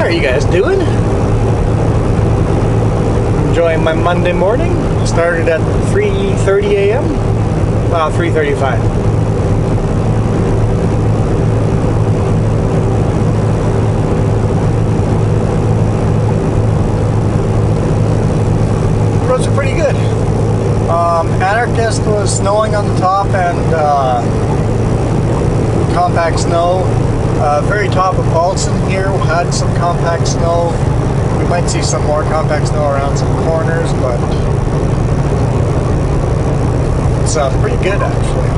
are you guys doing? Enjoying my Monday morning. Started at 3:30 a.m. 3:35. Roads are pretty good. Anarchist was snowing on the top and compact snow. Very top of Paulson here had some compact snow. We might see some more compact snow around some corners, but it's pretty good actually.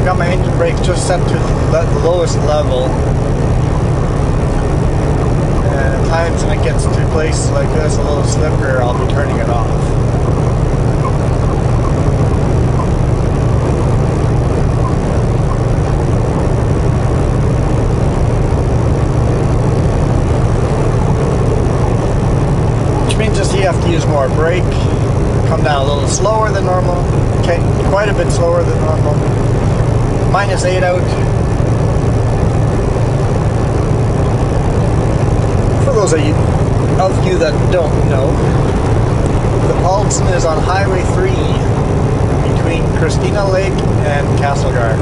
Got my engine brake just set to the lowest level, and at times when it gets to places like this, a little slippier, I'll be turning it off. Which means just you have to use more brake, come down a little slower than normal, okay, quite a bit slower than normal. -8 out. For those of you that don't know, the Paulson is on Highway 3 between Christina Lake and Castlegar.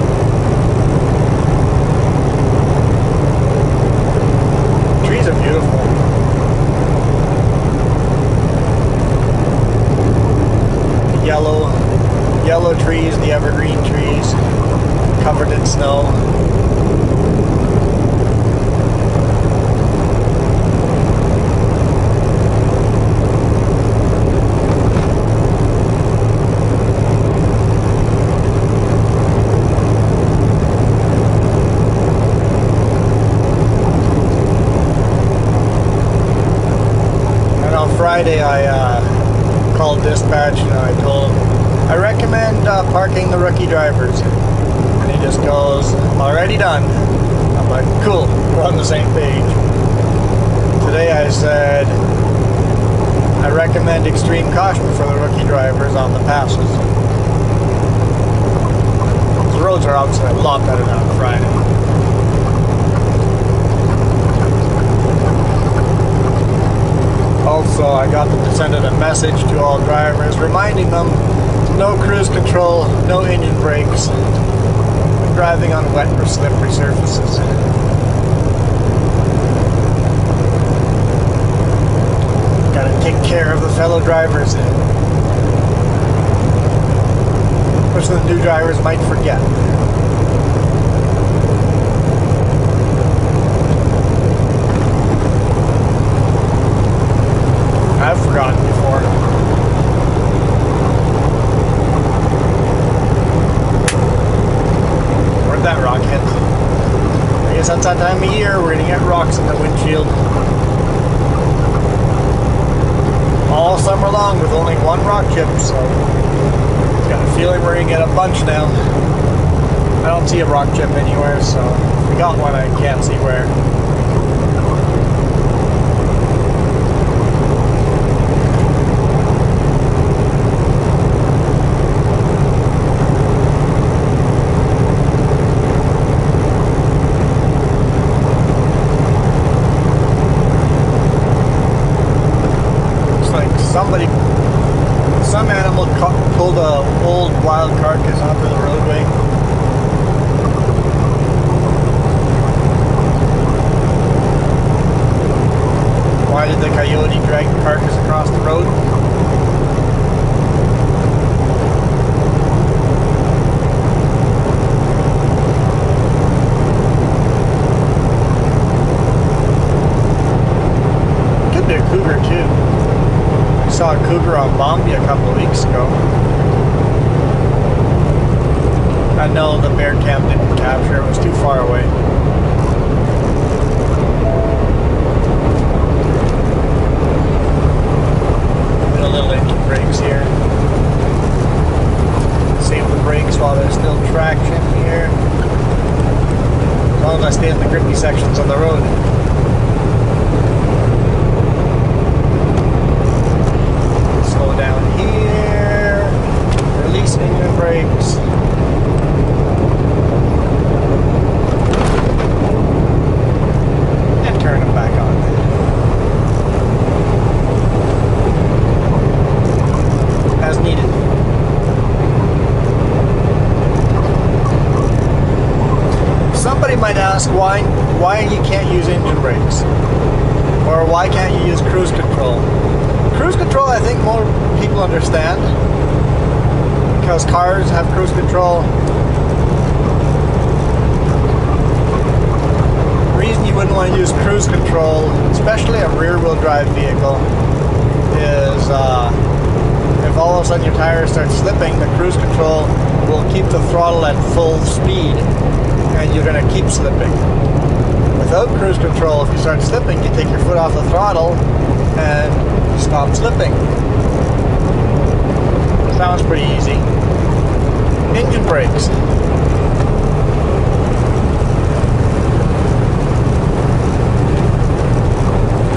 Trees are beautiful. The yellow trees, the evergreen trees, covered in snow. And on Friday I called dispatch and I told them I recommend parking the rookie drivers. And he just goes, already done. I'm like, cool, we're on the same page. Today I said, I recommend extreme caution for the rookie drivers on the passes. The roads are obviously a lot better than on Friday. Also, I got them to send in a message to all drivers reminding them no cruise control, no engine brakes, driving on wet or slippery surfaces. Gotta take care of the fellow drivers, which the new drivers might forget. I've forgotten before. That rock hit. I guess that's that time of year we're gonna get rocks in the windshield. All summer long with only one rock chip, so got a feeling we're gonna get a bunch now. I don't see a rock chip anywhere, so if we got one, I can't see where. Some animal pulled a old wild carcass onto the roadway. Why did the coyote drag the carcass across the road? Could be a cougar too. I saw a cougar on Bombay a couple of weeks ago. I know the bear cam didn't capture it, was too far away. A little engine brakes here. Save the brakes while there's still traction here. As long as I stay in the grippy sections of the the road. Slow down here, release engine brakes. And turn them back on. As needed. Somebody might ask why you can't use engine brakes, or why can't you use cruise control. Cruise control, I think more people understand, because cars have cruise control. The reason you wouldn't want to use cruise control, especially a rear-wheel drive vehicle, is if all of a sudden your tires start slipping, the cruise control will keep the throttle at full speed, and you're going to keep slipping. Without cruise control, if you start slipping, you take your foot off the throttle and stop slipping. Sounds pretty easy. Engine brakes.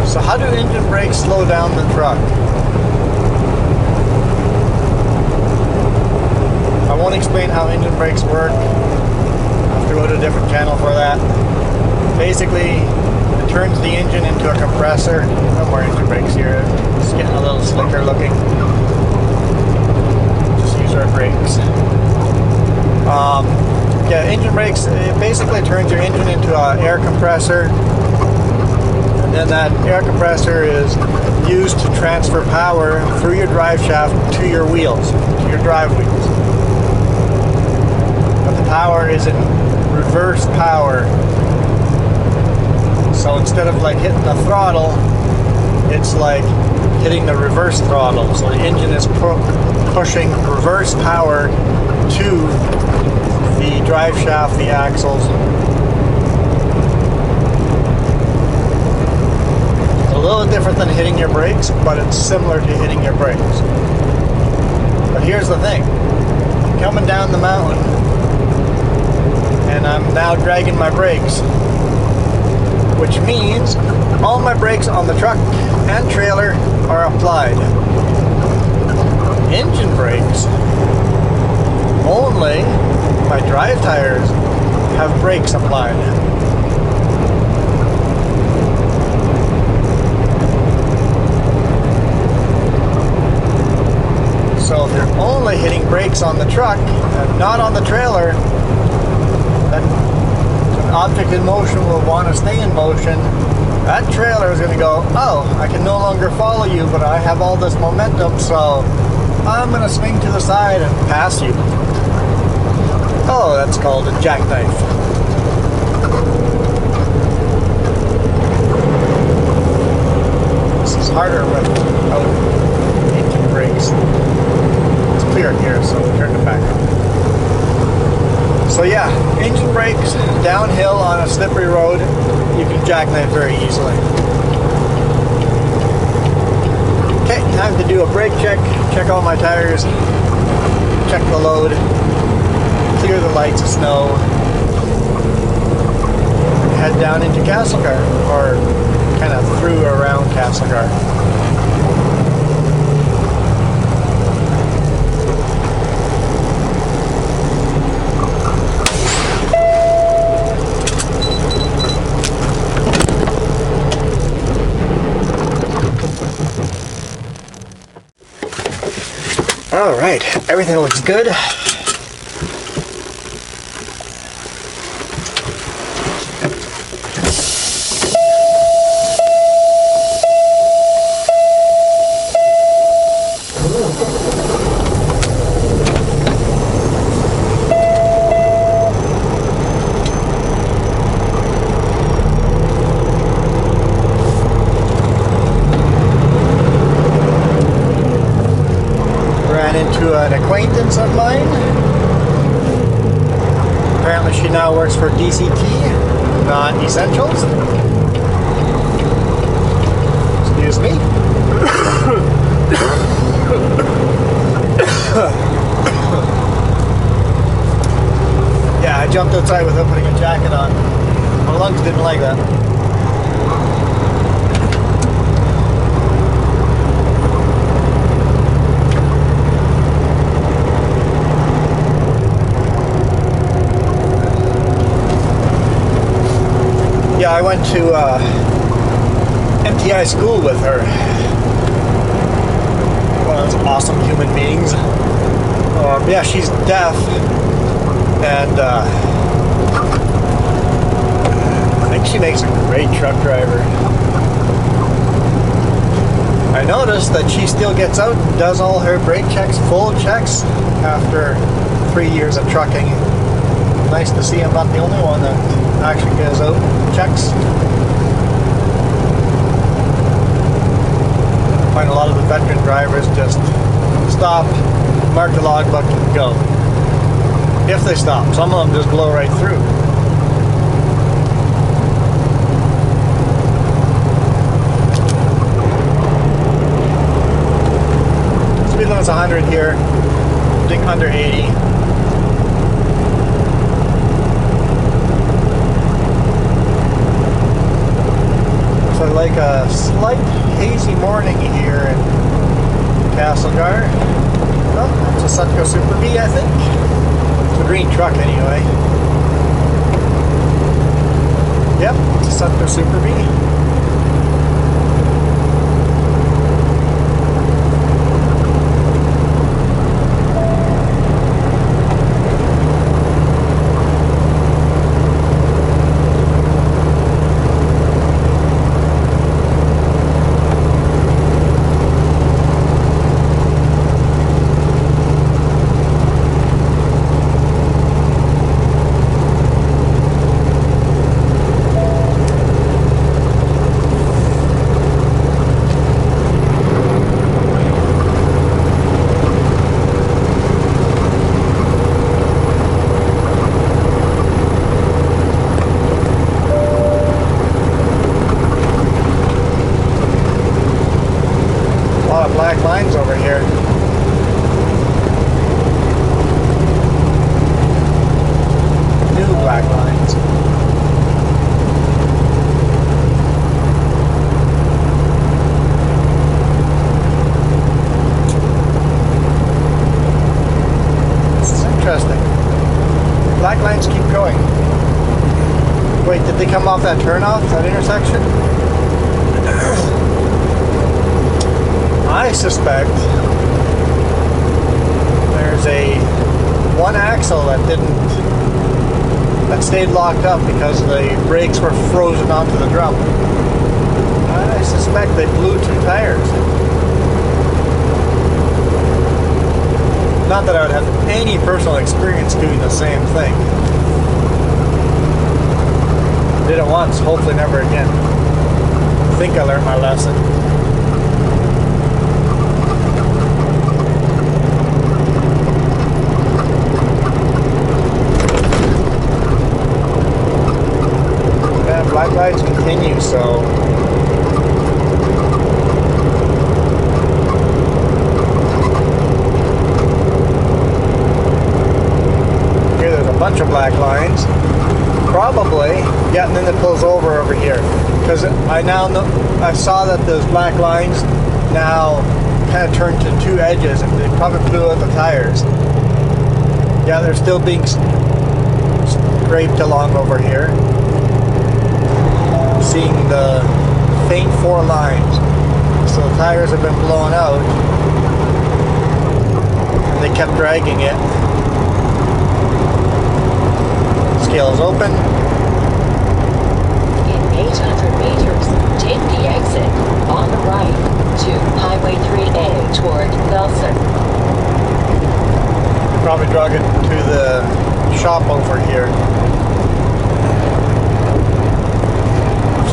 So how do engine brakes slow down the truck? I won't explain how engine brakes work. I'll have to go to a different channel for that. Basically, it turns the engine into a compressor. No more engine brakes here. It's getting a little slicker looking. Just use our brakes. Yeah, engine brakes, it basically turns your engine into an air compressor. And then that air compressor is used to transfer power through your drive shaft to your wheels, to your drive wheels. But the power is in reverse power. So instead of like hitting the throttle, it's like hitting the reverse throttle. So the engine is pushing reverse power to the drive shaft, the axles. It's a little different than hitting your brakes, but it's similar to hitting your brakes. But here's the thing. Coming down the mountain, and I'm now dragging my brakes, which means all my brakes on the truck and trailer are applied. Engine brakes, only my drive tires have brakes applied. So if you're only hitting brakes on the truck and not on the trailer, then an object in motion will want to stay in motion. That trailer is going to go, oh, I can no longer follow you, but I have all this momentum, so I'm going to swing to the side and pass you. Oh, that's called a jackknife. This is harder without engine brakes. It's clear here, so we'll turn it back on. So yeah, engine brakes, downhill on a slippery road, you can jackknife very easily. Okay, time to do a brake check. Check all my tires. Check the load. Clear the lights of snow. Head down into Castlegar, or kind of through around Castlegar. All right, everything looks good. An acquaintance of mine. Apparently she now works for DCT, not Essentials. Excuse me. Yeah, I jumped outside without putting a jacket on. My lungs didn't like that. went to MTI school with her. One of those awesome human beings. Yeah, she's deaf, and I think she makes a great truck driver. I noticed that she still gets out and does all her brake checks, full checks, after 3 years of trucking. Nice to see I'm not the only one that actually goes out and checks. I find a lot of the veteran drivers just stop, mark the logbook, and go. If they stop. Some of them just blow right through. Speed limit's 100 here. I think under 80. So like a slight hazy morning here in Castlegar. Oh, it's a Sutco Super B, I think. It's a green truck anyway. Yep, it's a Sutco Super B. Black lines over here. New black lines. This is interesting. Black lines keep going. Wait, did they come off that turnoff, that intersection? I suspect there's a one axle that stayed locked up because the brakes were frozen onto the drum. I suspect they blew 2 tires. Not that I would have any personal experience doing the same thing. Did it once, hopefully never again. I think I learned my lesson. Black lights continue, so here there's a bunch of black lines. Probably, yeah, and then it pulls over here. Because I now know, I saw that those black lines now kind of turned to 2 edges, and they probably blew out the tires. Yeah, they're still being scraped along over here. Seeing the faint 4 lines. So the tires have been blown out and they kept dragging it. Scale is open. In 800 meters, take the exit on the right to Highway 3A toward Belson. Probably drag it to the shop over here.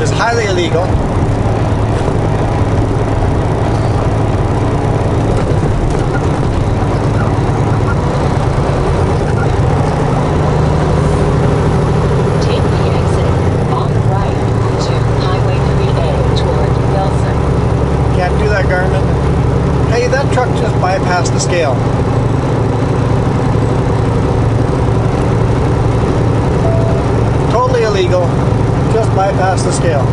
Is highly illegal. Take the exit on the right to Highway 3A toward Belson. Can't do that, Garmin. Hey, that truck just bypassed the scale. Totally illegal. Just bypass the scale.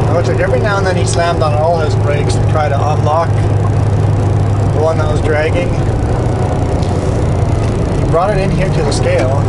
It looks like every now then he slammed on all his brakes to try to unlock the one that was dragging. He brought it in here to the scale.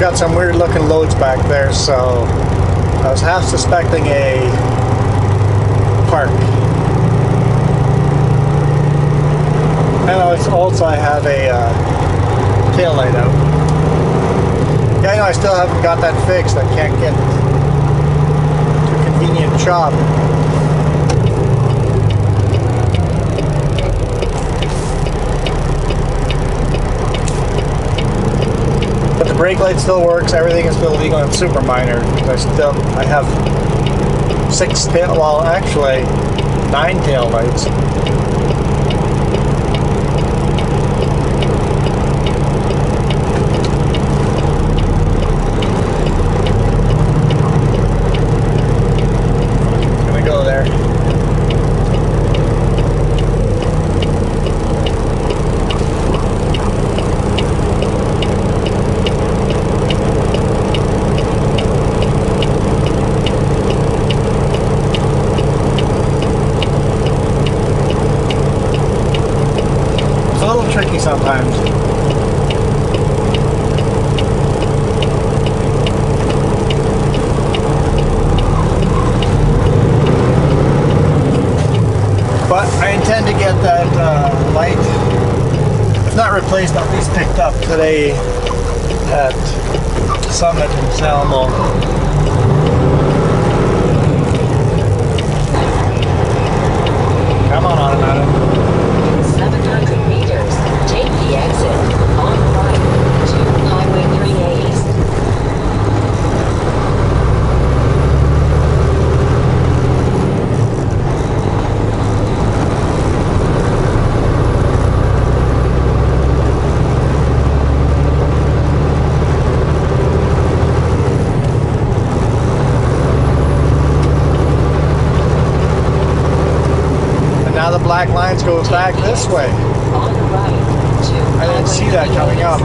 Got some weird looking loads back there, so I was half suspecting a park. And also I have a tail light out. Yeah, I know I still haven't got that fixed. I can't get to a convenient shop. But the brake light still works, everything is still legal and super minor. I have 6 tail, well actually 9 tail lights. Gonna go there. Tricky sometimes. But I intend to get that light, if not replaced, at least picked up today at Summit in Selmo. Come on, automatic. 700 meters. Take the exit on the right to Highway 3A. Now the black lines go back this way. On the right to I didn't see that coming up.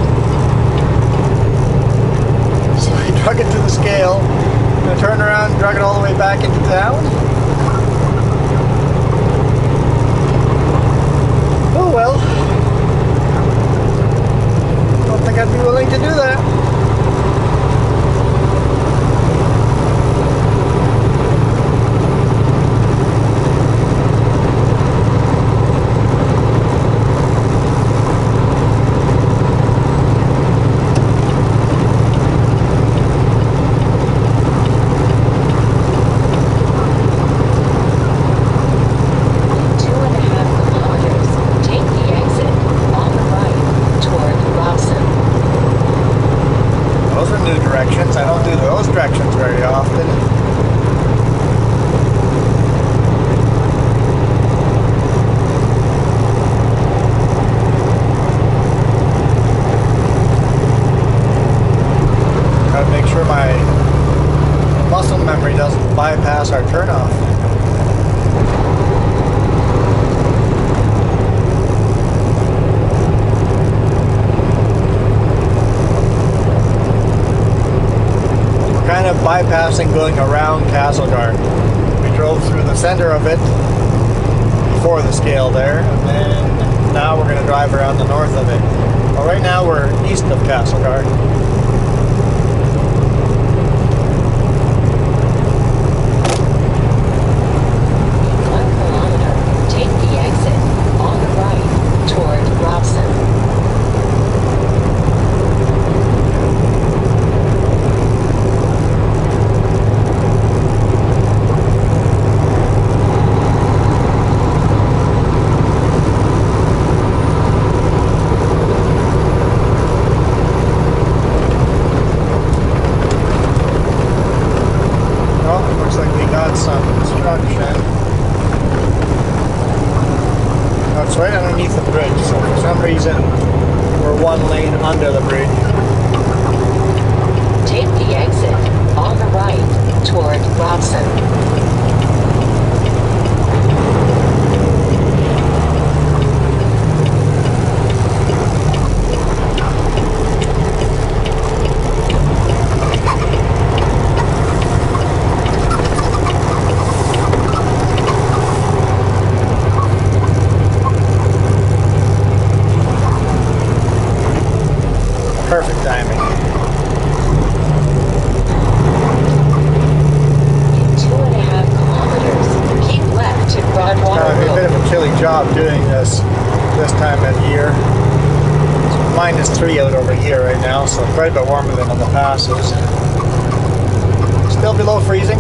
So I drug it to the scale, and I turned around and drug it all the way back into town. Oh well. Don't think I'd be willing to do that. I don't do those directions very often. Gotta make sure my muscle memory doesn't bypass our turnoff. Kind of bypassing going around Castlegar. We drove through the center of it before the scale there, and then now we're going to drive around the north of it. Well, right now we're east of Castlegar. 1 kilometer. it's right underneath the bridge, so for some reason we're one lane under the bridge. Take the exit on the right toward Robson. Perfect timing. In 2.5 kilometers, keep left to Broadwater It'd be a bit Road. of a chilly job doing this time of year. It's -3 out over here right now, so quite a bit warmer than on the passes. Still below freezing.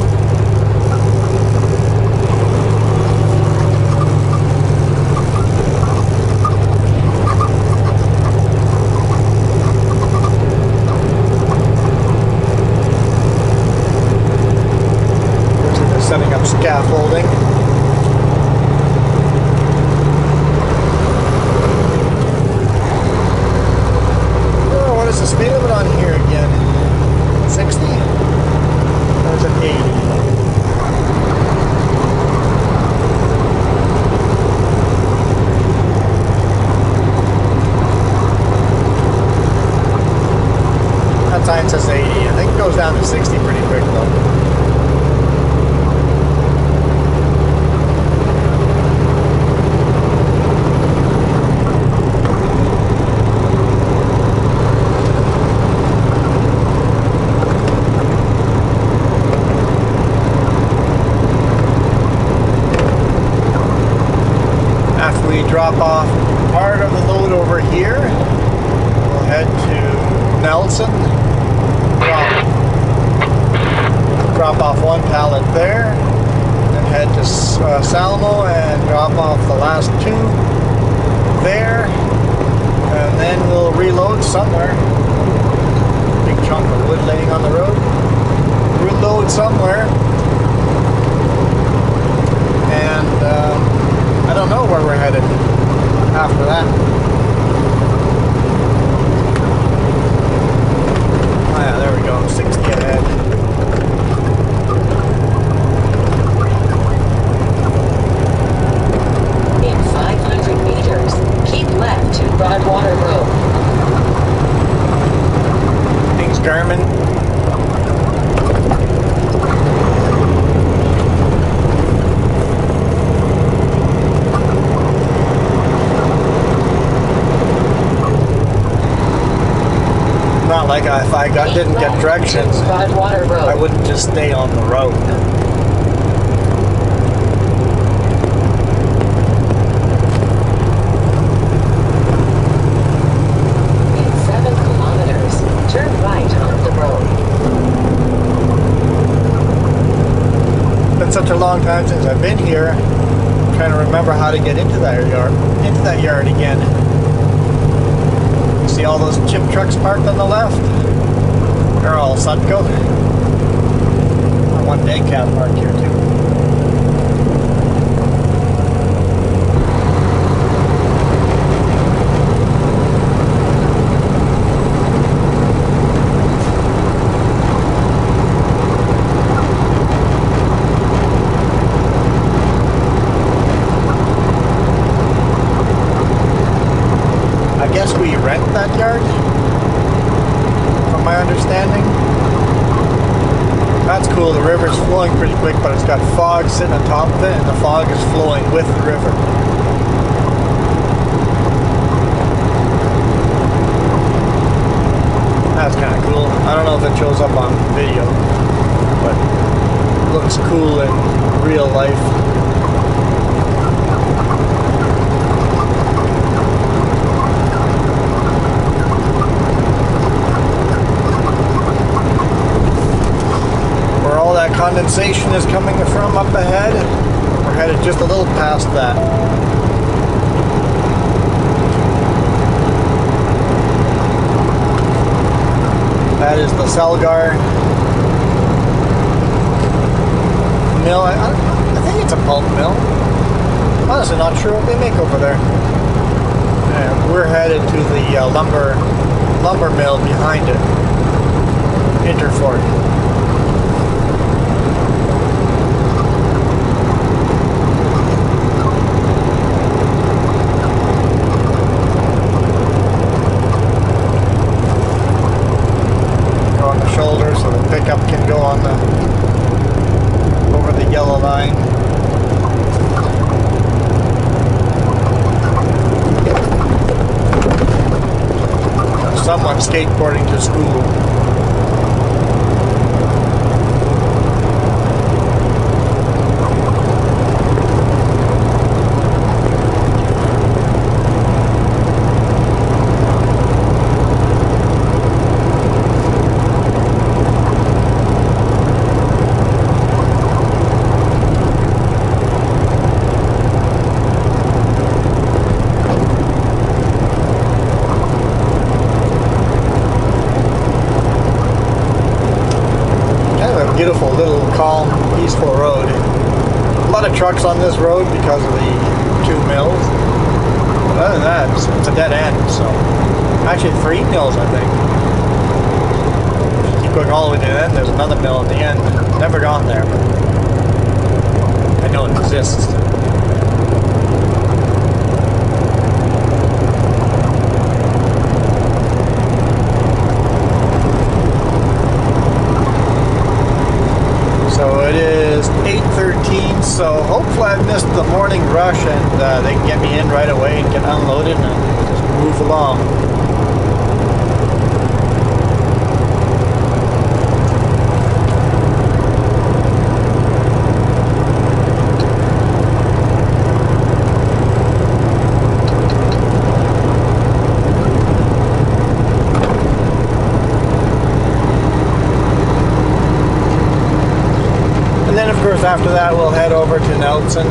Setting up scaffolding. Oh, what is the speed limit on here again? 60? Or is it 80? That sign says 80. I think it goes down to 60 pretty quick though. After we drop off part of the load over here, we'll head to Nelson, drop off one pallet there, then head to Salmo and drop off the last two there, and then we'll reload somewhere. Big chunk of wood laying on the road. Reload somewhere, and I don't know where we're headed after that. Oh yeah, there we go, 60 ahead. In 500 meters, keep left to Broadwater Road. Thanks, Garmin. Not like if I didn't get directions, Broadwater Road. I wouldn't just stay on the road. In 7 kilometers, turn right on the road. It's been such a long time since I've been here. I'm trying to remember how to get into that yard again. See all those chip trucks parked on the left? They're all Sutco. One day cab parked here too. I guess we rent that yard, from my understanding. That's cool, the river's flowing pretty quick, but it's got fog sitting on top of it, and the fog is flowing with the river. That's kind of cool. I don't know if it shows up on video, but it looks cool in real life. Condensation is coming from up ahead. We're headed just a little past that. That is the Selgar mill. I think it's a pulp mill. Honestly, not sure what they make over there. And we're headed to the lumber mill behind it. Interfork. Go on the shoulder so the pickup can go on over the yellow line. Someone skateboarding to school. Beautiful little calm, peaceful road. A lot of trucks on this road because of the two mills. But other than that, it's a dead end. So actually 3 mills, I think. Keep going all the way to the end. There's another mill at the end. Never gone there, but I know it exists. So it is 8:13, so hopefully I've missed the morning rush and they can get me in right away and get unloaded and just move along. And then of course after that we'll head over to Nelson.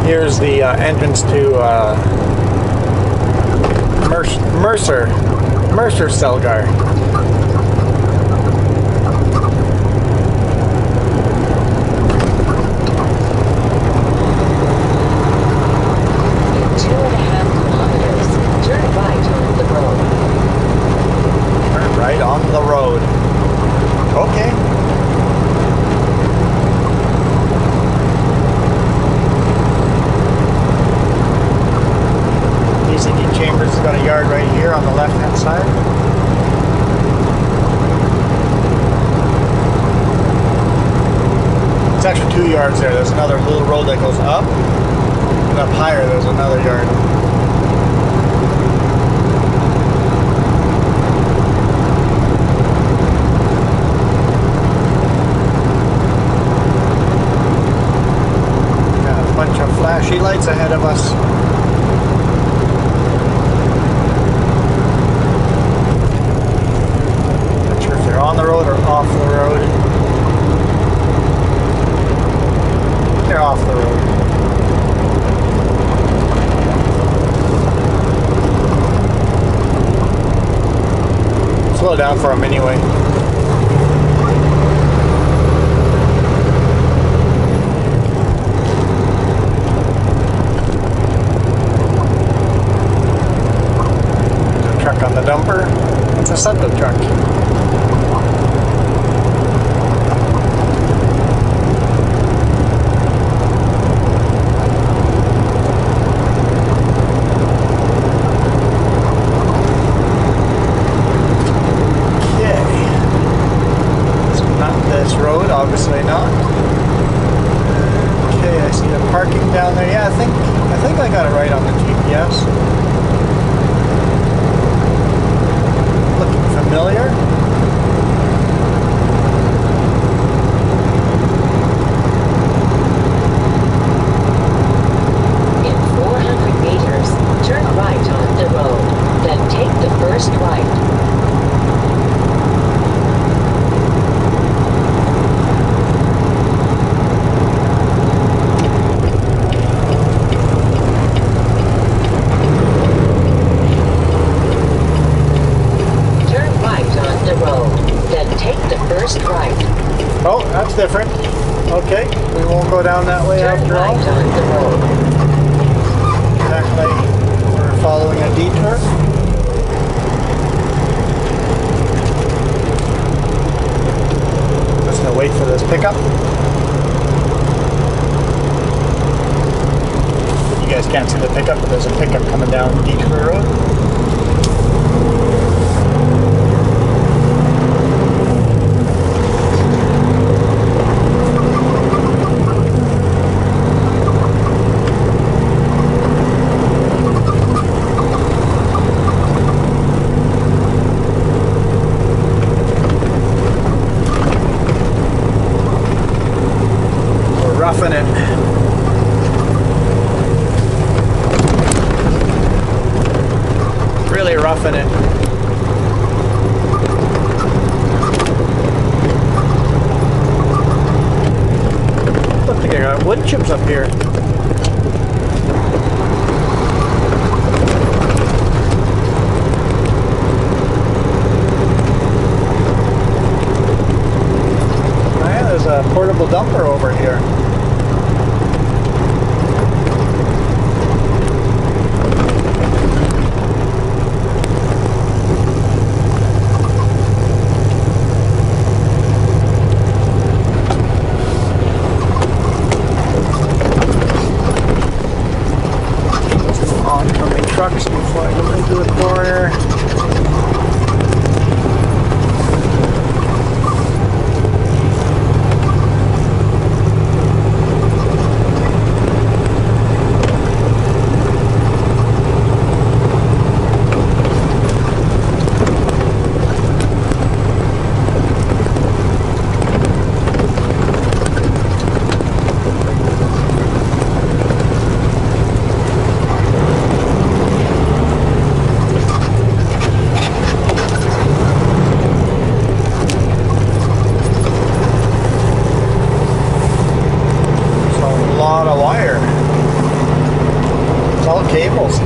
Here's the entrance to Mercer Selgar. In 2.5 kilometers, turn right on the road. Turn right on the road. Okay. PCD Chambers has got a yard right here on the left-hand side. It's actually 2 yards there. There's another little road that goes up, and up higher there's another yard. Got a bunch of flashy lights ahead of us. On the road or off the road? They're off the road. Slow down for them anyway. There's a truck on the dumper. It's a Sunday truck. Obviously not. Okay, I see the parking down there. Yeah, I think I got it right on the GPS. Looking familiar. In 400 meters, turn right on the road, then take the first right. Take the first right. Oh, that's different. Okay, we won't go down that way Turn after all. right on the road. Actually, we're following a detour. Just gonna wait for this pickup. You guys can't see the pickup, but there's a pickup coming down Detour Road. We're roughing it. Really roughing it. Look, I got wood chips up here. Man, there's a portable dumper over here. Oncoming trucks before I go into the corner. Cables.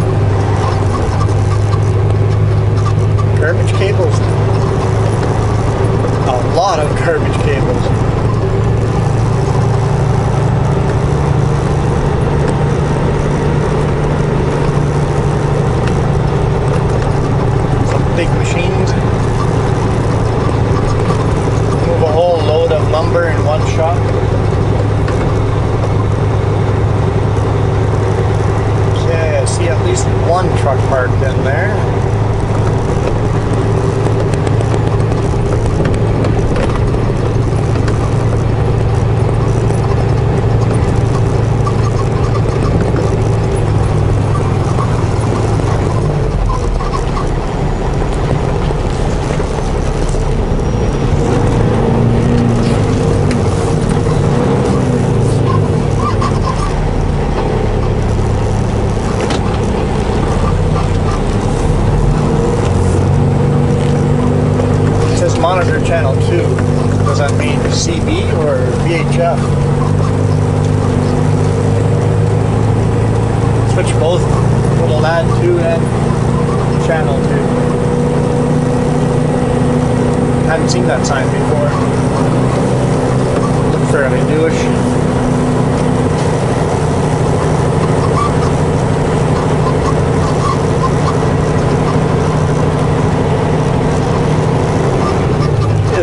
Garbage cables. A lot of garbage cables. Some big machines. Move a whole load of lumber in one shot. See at least one truck parked in there. Monitor channel 2. Does that mean CB or VHF? Switch both. Little add 2 and channel 2. Hadn't seen that sign before. Look fairly newish.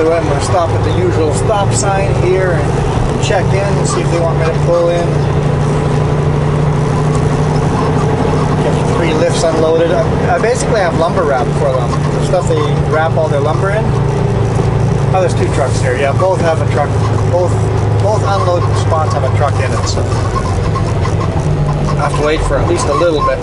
I'm going to stop at the usual stop sign here and check in and see if they want me to pull in. Get 3 lifts unloaded. I basically have lumber wrap for them. The stuff they wrap all their lumber in. Oh, there's 2 trucks here. Yeah, both have a truck. Both unload spots have a truck in it, so I have to wait for at least a little bit.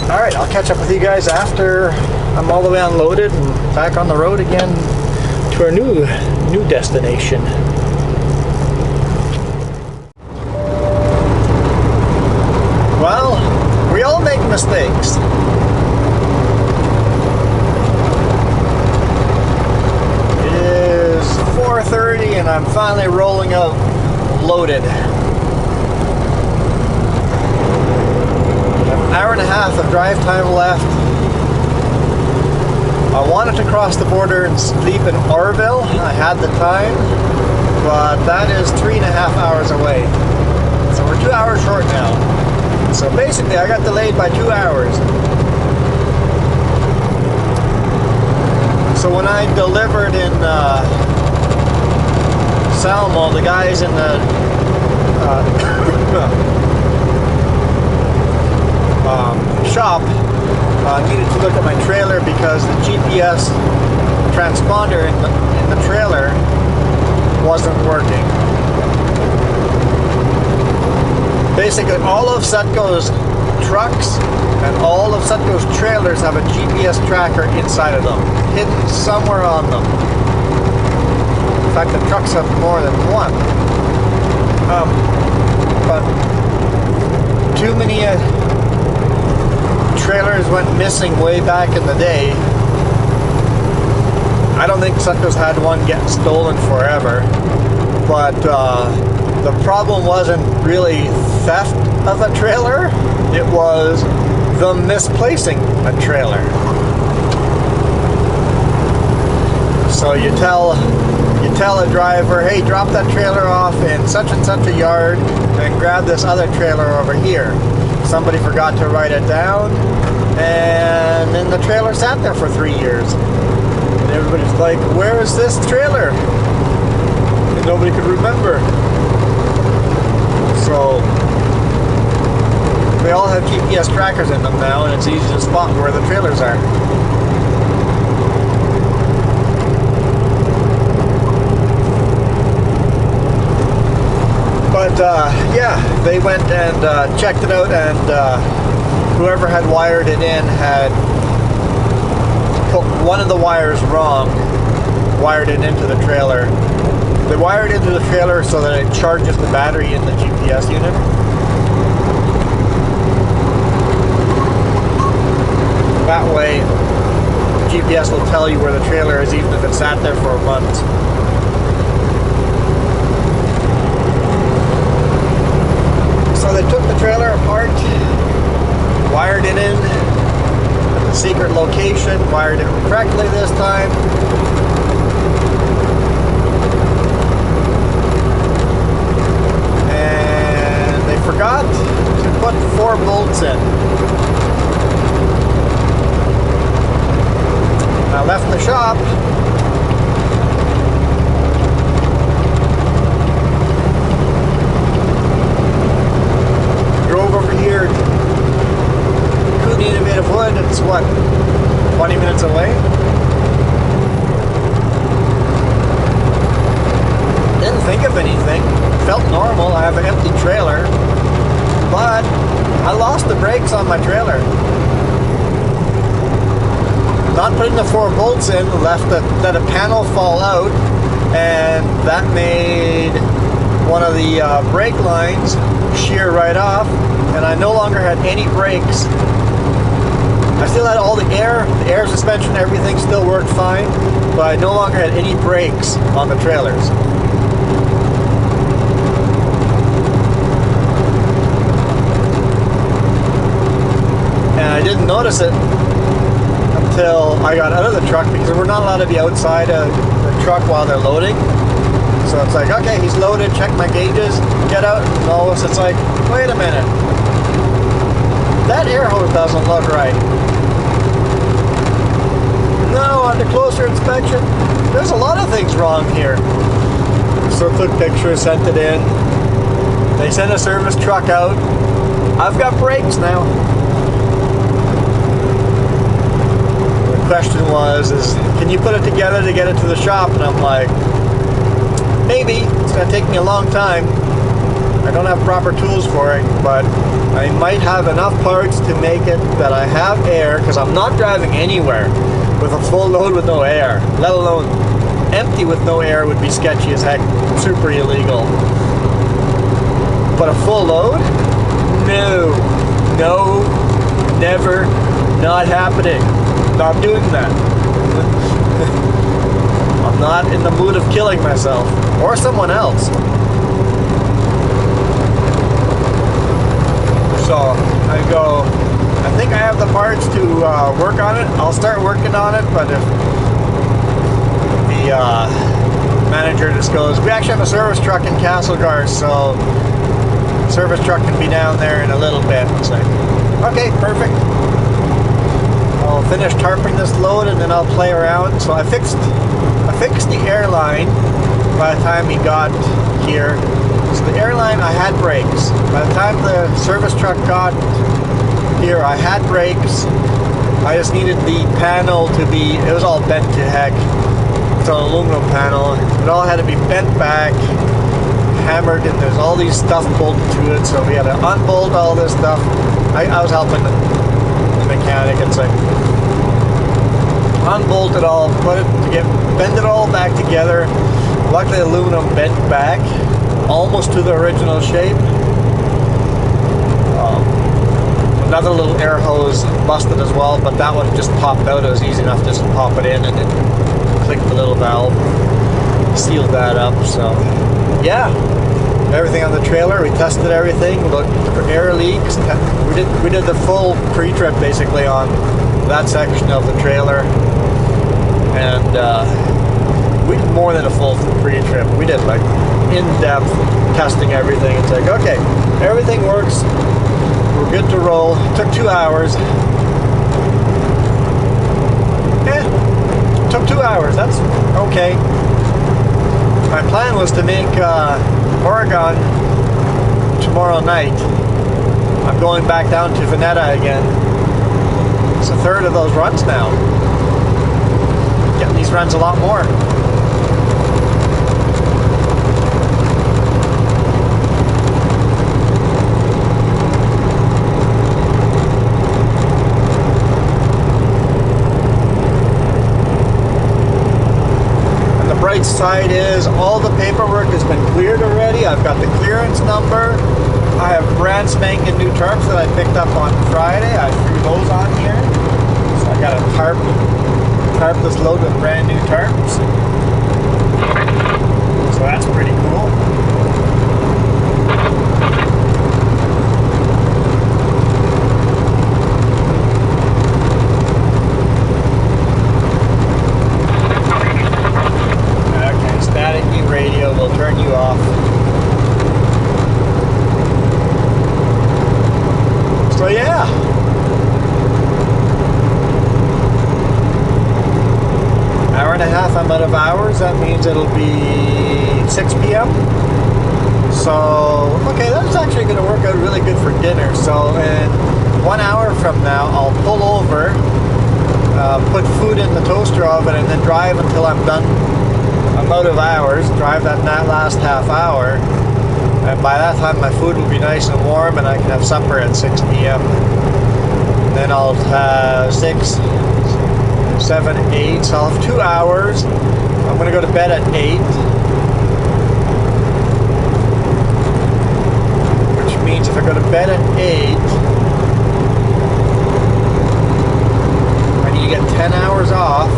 Alright, I'll catch up with you guys after I'm all the way unloaded and back on the road again to our new destination. Well, we all make mistakes. It is 4:30 and I'm finally rolling out loaded. An hour and a half of drive time left. I wanted to cross the border and sleep in Orville. I had the time, but that is 3.5 hours away. So we're 2 hours short now. So basically, I got delayed by 2 hours. So when I delivered in Salmo, the guys in the shop needed to look at my trailer because the GPS transponder in the trailer wasn't working. Basically, all of Setco's trucks and all of Setco's trailers have a GPS tracker inside of them, hidden somewhere on them. In fact, the trucks have more than one. But too many trailers went missing way back in the day. I don't think Setco's had one get stolen forever, but the problem wasn't really theft of a trailer, it was the misplacing a trailer. So you tell a driver, hey, drop that trailer off in such and such a yard and grab this other trailer over here. Somebody forgot to write it down, and then the trailer sat there for 3 years. And everybody's like, where is this trailer? And nobody could remember. So they all have GPS trackers in them now, and it's easy to spot where the trailers are. But yeah, they went and checked it out, and whoever had wired it in had put one of the wires wrong, wired it into the trailer. They wired into the trailer so that it charges the battery in the GPS unit. That way, GPS will tell you where the trailer is even if it sat there for a month. So they took the trailer apart, wired it in at the secret location, wired it correctly this time. And they forgot to put 4 bolts in. I left the shop. Drove over here to Cooney Innovative Wood. It's what, 20 minutes away? Didn't think of anything. Felt normal. I have an empty trailer. But I lost the brakes on my trailer. Not putting the 4 bolts in let a panel fall out, and that made one of the brake lines shear right off, and I no longer had any brakes. I still had all the air suspension, everything still worked fine, but I no longer had any brakes on the trailers. And I didn't notice it until I got out of the truck, because we're not allowed to be outside of the truck while they're loading. So it's like, okay, he's loaded, check my gauges, get out, and all this. It's like, wait a minute, that air hose doesn't look right. No, on the closer inspection, there's a lot of things wrong here. So took pictures, sent it in. They sent a service truck out. I've got brakes now. Question was, can you put it together to get it to the shop? And I'm like, maybe. It's going to take me a long time. I don't have proper tools for it, but I might have enough parts to make it that I have air, because I'm not driving anywhere with a full load with no air, let alone empty with no air would be sketchy as heck, super illegal. But a full load? No, never, not happening. Not doing that. I'm not in the mood of killing myself or someone else. So I go, I think think I have the parts to work on it. I'll start working on it, but if the manager just goes, we actually have a service truck in Castlegar, so the service truck can be down there in a little bit. It's like, okay, perfect. I'll finish tarping this load and then I'll play around. So I fixed the airline by the time he got here. So the airline, I had brakes. By the time the service truck got here, I had brakes. I just needed the panel to be, it was all bent to heck. It's an aluminum panel. It all had to be bent back, hammered, and there's all these stuff bolted to it. So we had to unbolt all this stuff. I was helping the mechanic. It's like, unbolt it all, bend it all back together. Luckily, aluminum bent back almost to the original shape. Another little air hose busted as well, but that one just popped out. It was easy enough just to pop it in and then click the little valve, sealed that up. So yeah, everything on the trailer, we tested everything, looked for air leaks. We did the full pre-trip basically on that section of the trailer, and we did more than a full pre-trip. We did like in-depth testing everything. It's like, okay, everything works, we're good to roll. It took 2 hours. Took 2 hours, that's okay. My plan was to make Oregon tomorrow night. I'm going back down to Veneta again. It's a third of those runs now. Getting these runs a lot more. And the bright side is all the paperwork has been cleared already. I've got the clearance number. I have brand spanking new tarps that I picked up on Friday. I threw those on here. So I got a tarp this load with brand new tarps. So that's pretty cool. Okay, static radio will turn you off. So yeah. Hour and a half, I'm out of hours. That means it'll be 6 p.m. So, okay, that's actually going to work out really good for dinner. So in 1 hour from now, I'll pull over, put food in the toaster oven, and then drive until I'm done. I'm out of hours. Drive that last half hour. And by that time, my food will be nice and warm, and I can have supper at 6 p.m. Then I'll have 6, 7, 8. So I'll have 2 hours. I'm going to go to bed at 8. Which means if I go to bed at 8, I need to get 10 hours off.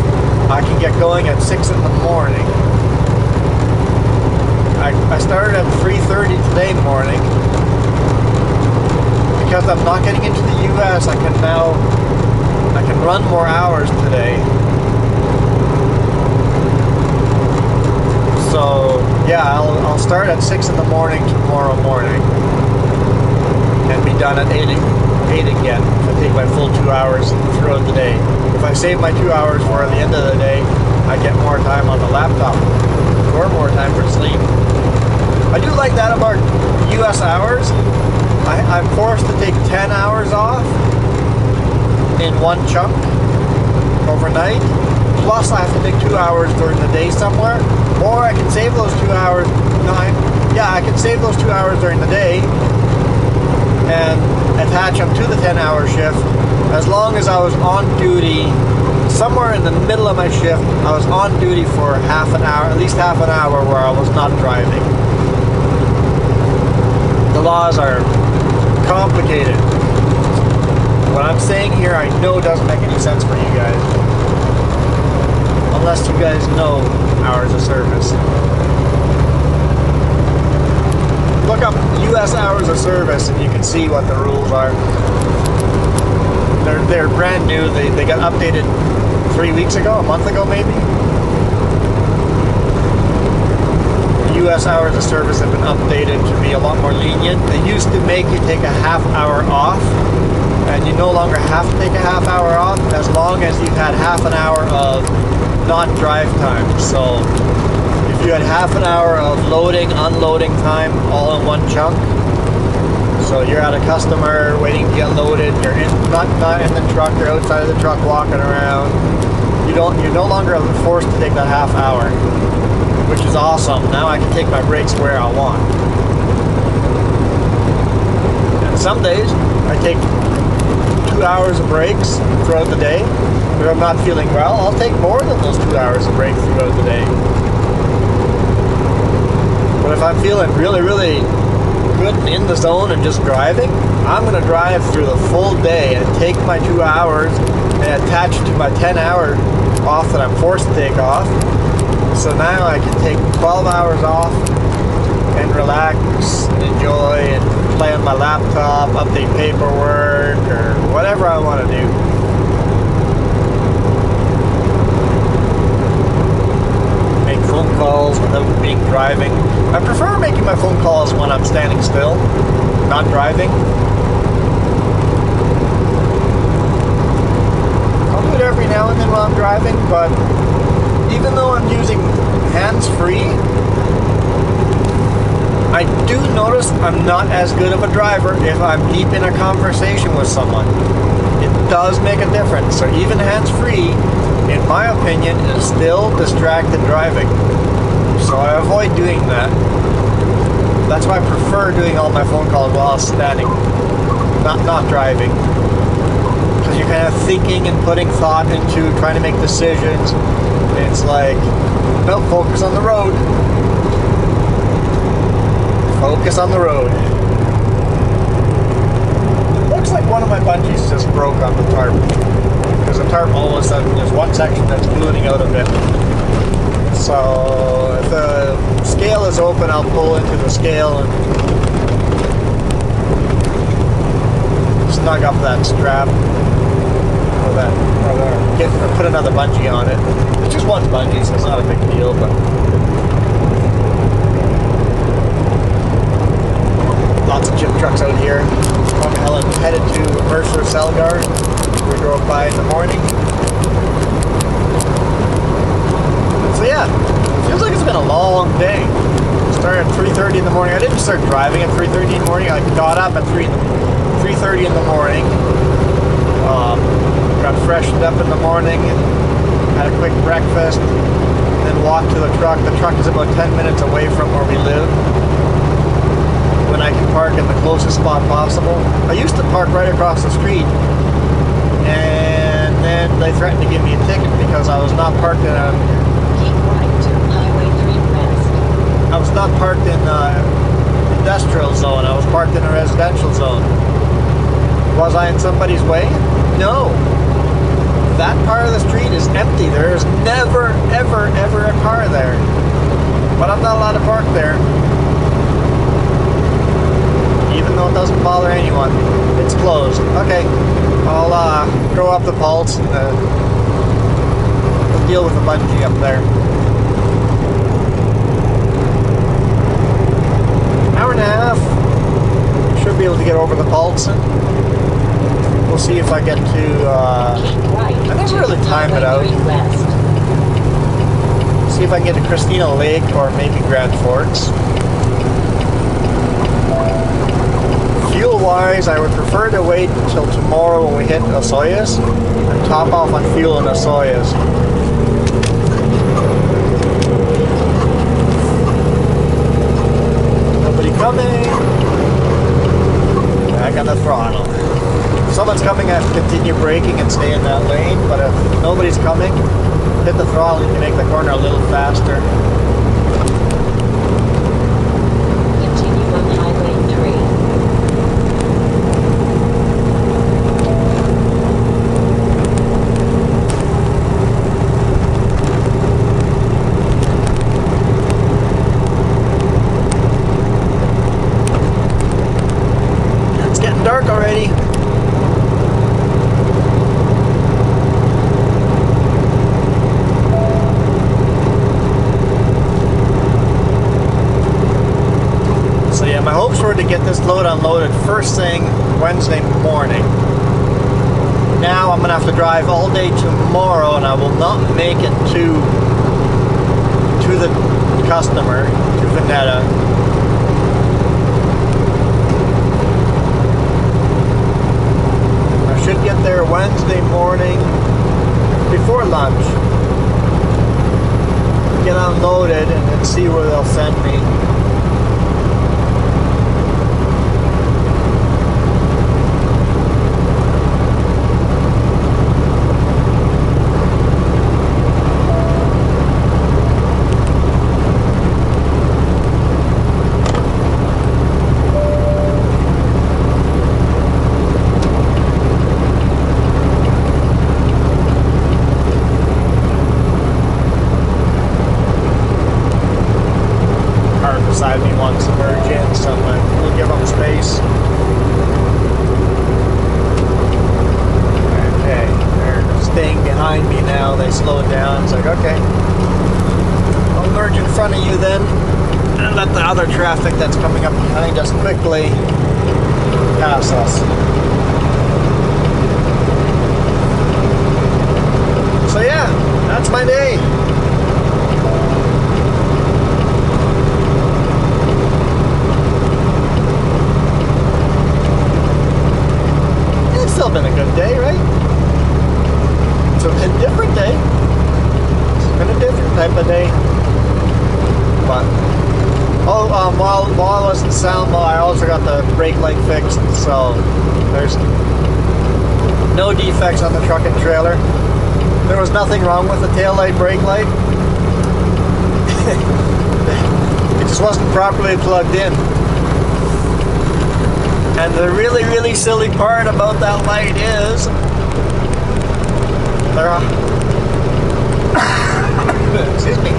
I can get going at 6 in the morning. I started at 3:30 today morning. Because I'm not getting into the US, I can run more hours today. So yeah, I'll start at 6 in the morning tomorrow morning and be done at 8 again. I take my full 2 hours throughout the day. If I save my 2 hours for the end of the day, I get more time on the laptop or more time for sleep. I do like that about US hours. I'm forced to take 10 hours off in one chunk overnight. Plus I have to take 2 hours during the day somewhere. Or I can save those 2 hours. I can save those 2 hours during the day and attach them to the 10-hour shift. As long as I was on duty, somewhere in the middle of my shift, I was on duty for half an hour, at least half an hour where I was not driving. The laws are complicated. What I'm saying here, I know doesn't make any sense for you guys. Unless you guys know hours of service. Look up US hours of service and you can see what the rules are. They're brand new. They got updated 3 weeks ago, a month ago maybe. The US hours of service have been updated to be a lot more lenient. They used to make you take a half hour off, and you no longer have to take a half hour off as long as you've had half an hour of non-drive time. So if you had half an hour of loading, unloading time all in one chunk, so you're at a customer waiting to get loaded, you're not in the truck, you're outside of the truck walking around, you're no longer forced to take that half hour, which is awesome. Now I can take my breaks where I want. And some days I take 2 hours of breaks throughout the day. If I'm not feeling well, I'll take more than those 2 hours of breaks throughout the day. But if I'm feeling really, really good and in the zone and just driving, I'm going to drive through the full day and take my 2 hours and attach it to my 10-hour off that I'm forced to take off. So now I can take 12 hours off and relax and enjoy and play on my laptop, update paperwork, or whatever I want to do. Make phone calls without being driving. I prefer making my phone calls when I'm standing still, not driving. I'll do it every now and then while I'm driving, but even though I'm using hands-free, I do notice I'm not as good of a driver if I'm deep in a conversation with someone. It does make a difference. So even hands-free, in my opinion, is still distracted driving. So I avoid doing that. That's why I prefer doing all my phone calls while standing, not driving. Because you're kind of thinking and putting thought into trying to make decisions. It's like, no, focus on the road. Focus on the road. Looks like one of my bungees just broke on the tarp. Because the tarp, all of a sudden, there's one section that's ballooning out of it. So if the scale is open, I'll pull into the scale and snug up that strap. Or put another bungee on it. It's just one bungee, so it's not a big deal, but lots of chip trucks out here. Helen headed to Mercer Selgar. We drove by in the morning. So yeah, feels like it's been a long day. Started at 3:30 in the morning. I didn't start driving at 3:30 in the morning. I got up at 3:30 in the morning. Got freshened up in the morning and had a quick breakfast, and then walked to the truck. The truck is about 10 minutes away from where we live, when I can park in the closest spot possible. I used to park right across the street, and then they threatened to give me a ticket because I was not parked in a... Keep right to Highway 3 West. I was not parked in an industrial zone. I was parked in a residential zone. Was I in somebody's way? No. That part of the street is empty. There is never, ever, ever a car there. But I'm not allowed to park there. Even though it doesn't bother anyone. It's closed. Okay. I'll go up the pulse and deal with the bungee up there. Hour and a half. Should be able to get over the pulse. We'll see if I get to, I never really time it out. See if I can get to Christina Lake or maybe Grand Forks. Fuel-wise, I would prefer to wait until tomorrow when we hit Osoyoos and top off on fuel in Osoyoos. Nobody coming. I got the throttle. If someone's coming, I have to continue braking and stay in that lane, but if nobody's coming, hit the throttle, you can make the corner a little faster. Continue on Highway 3. It's getting dark already. load unloaded first thing Wednesday morning. Now I'm gonna have to drive all day tomorrow, and I will not make it to the customer, to Veneta. I should get there Wednesday morning before lunch, get unloaded, and then see where they'll send me. Beside me wants to merge in, so we'll give them space. Okay, they're staying behind me now. They slowed down. It's like, okay, I'll merge in front of you then, and let the other traffic that's coming up behind us quickly pass us. So yeah, that's my day. Still been a good day, right? It's a different day. It's been a different type of day. But while I was in Salmo, I also got the brake light fixed, so there's no defects on the truck and trailer. There was nothing wrong with the tail light, brake light. It just wasn't properly plugged in. And the really, really silly part about that light is excuse me,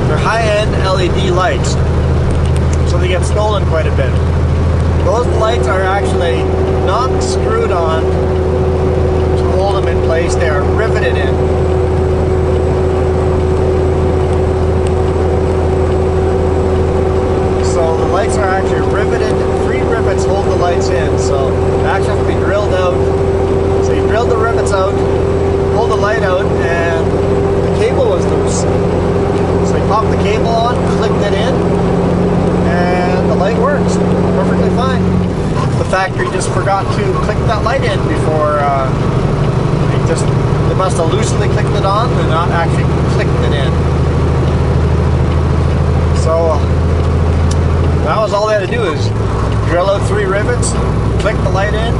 they're high-end LED lights, so they get stolen quite a bit. Those lights are actually not screwed on to hold them in place, they are riveted in. So the lights are actually riveted. 3 rivets hold the lights in, so they actually have to be drilled out. So you drill the rivets out, pull the light out, and the cable was loose. So you pop the cable on, clicked it in, and the light works perfectly fine. The factory just forgot to click that light in before they must have loosely clicked it on and not actually clicked it in. So that was all they had to do, is drill out 3 rivets, click the light in,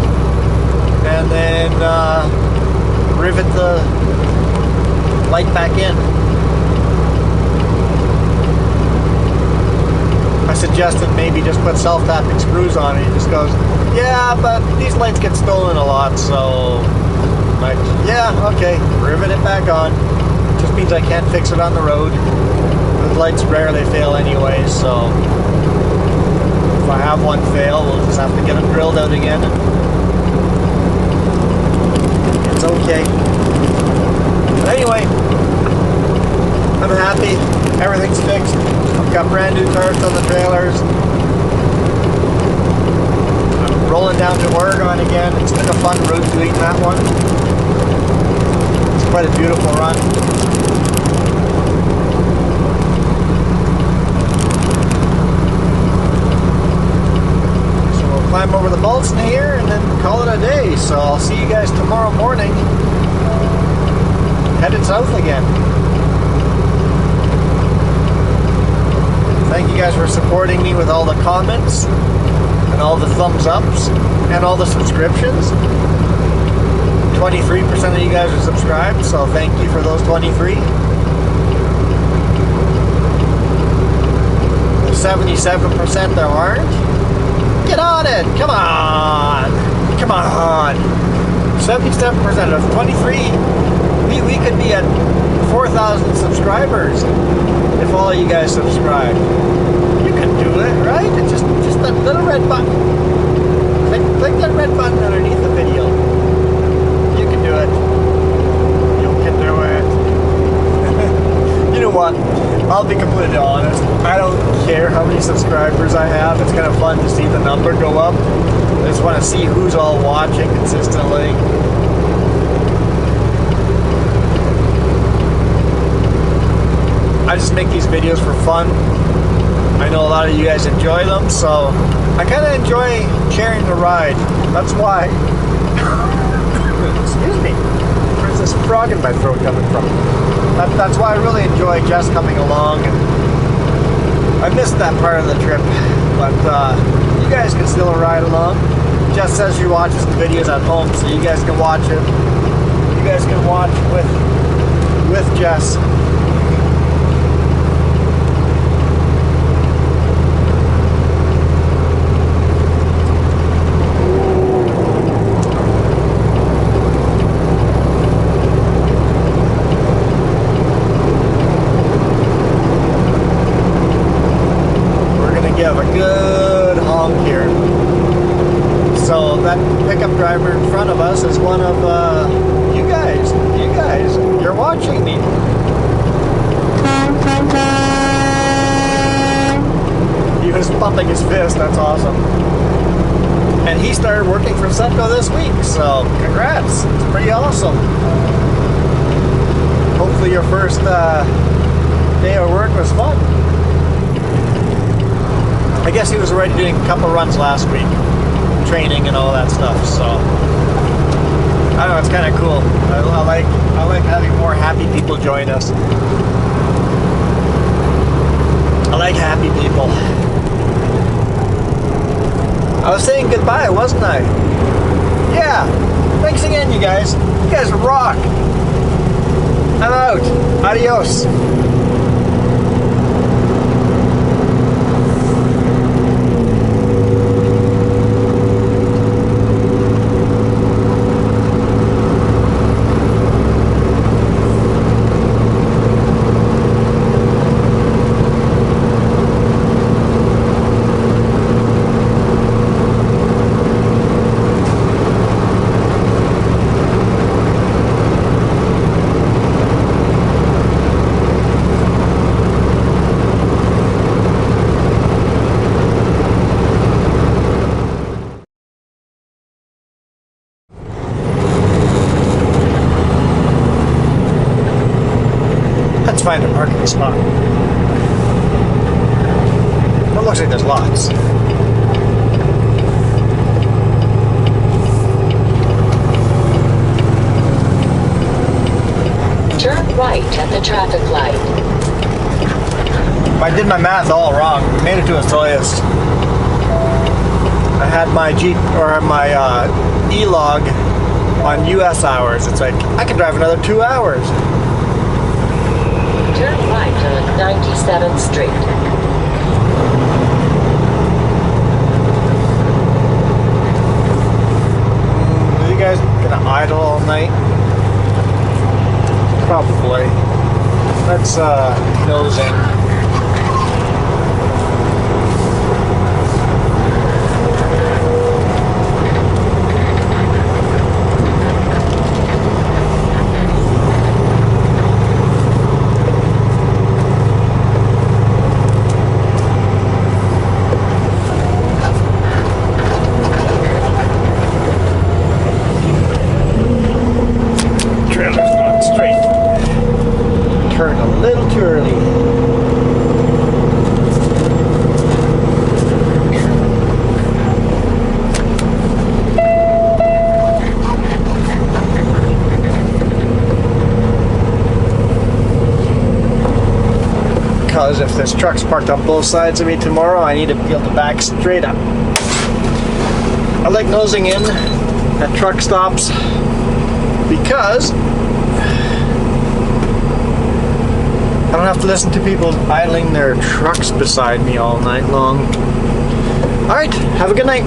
and then rivet the light back in. I suggested maybe just put self-tapping screws on it. He just goes, yeah, but these lights get stolen a lot, so I'm like, yeah, okay, rivet it back on. It just means I can't fix it on the road. The lights rarely fail anyway, so if I have one fail, we'll just have to get them drilled out again. It's okay. But anyway, I'm happy. Everything's fixed. I've got brand new tarps on the trailers. I'm rolling down to Oregon again. It's been a fun road doing that one. It's quite a beautiful run. Climb over the Bolton here and then call it a day. So I'll see you guys tomorrow morning. Headed south again. Thank you guys for supporting me with all the comments and all the thumbs ups and all the subscriptions. 23% of you guys are subscribed, so thank you for those 23. The 77% that aren't, get on it! Come on! Come on! 77% of 23. We could be at 4,000 subscribers if all of you guys subscribe. You can do it, right? It's just that little red button. Click that red button underneath the video. You can do it. You can do it. You know what? I'll be completely honest. I don't care how many subscribers I have. It's kind of fun to see the number go up. I just want to see who's all watching consistently. I just make these videos for fun. I know a lot of you guys enjoy them, so I kind of enjoy sharing the ride. That's why. Excuse me. Where's this frog in my throat coming from? That's why I really enjoy Jess coming along. And I missed that part of the trip, but you guys can still ride along. Jess says she watches the videos at home, so you guys can watch it. You guys can watch with Jess. Give a good honk here. So that pickup driver in front of us is one of you guys. You guys, you're watching me. He was pumping his fist. That's awesome. And he started working for Setco this week. So congrats. It's pretty awesome. Hopefully your first day of work was fun. I guess he was already doing a couple runs last week, training and all that stuff. So I don't know, it's kind of cool. I like having more happy people join us. I like happy people. I was saying goodbye, wasn't I? Yeah. Thanks again, you guys. You guys rock. I'm out. Adios. Let's find a parking spot. It looks like there's lots. Turn right at the traffic light. I did my math all wrong. Made it to Osoyoos. I had my Jeep or my E-log on US hours. It's like I can drive another 2 hours. Turn right on 97th Street. Are you guys gonna idle all night? Probably. Let's nose in. Because if this truck's parked on both sides of me tomorrow, I need to be able to back straight up. I like nosing in at truck stops because I don't have to listen to people idling their trucks beside me all night long. Alright, have a good night.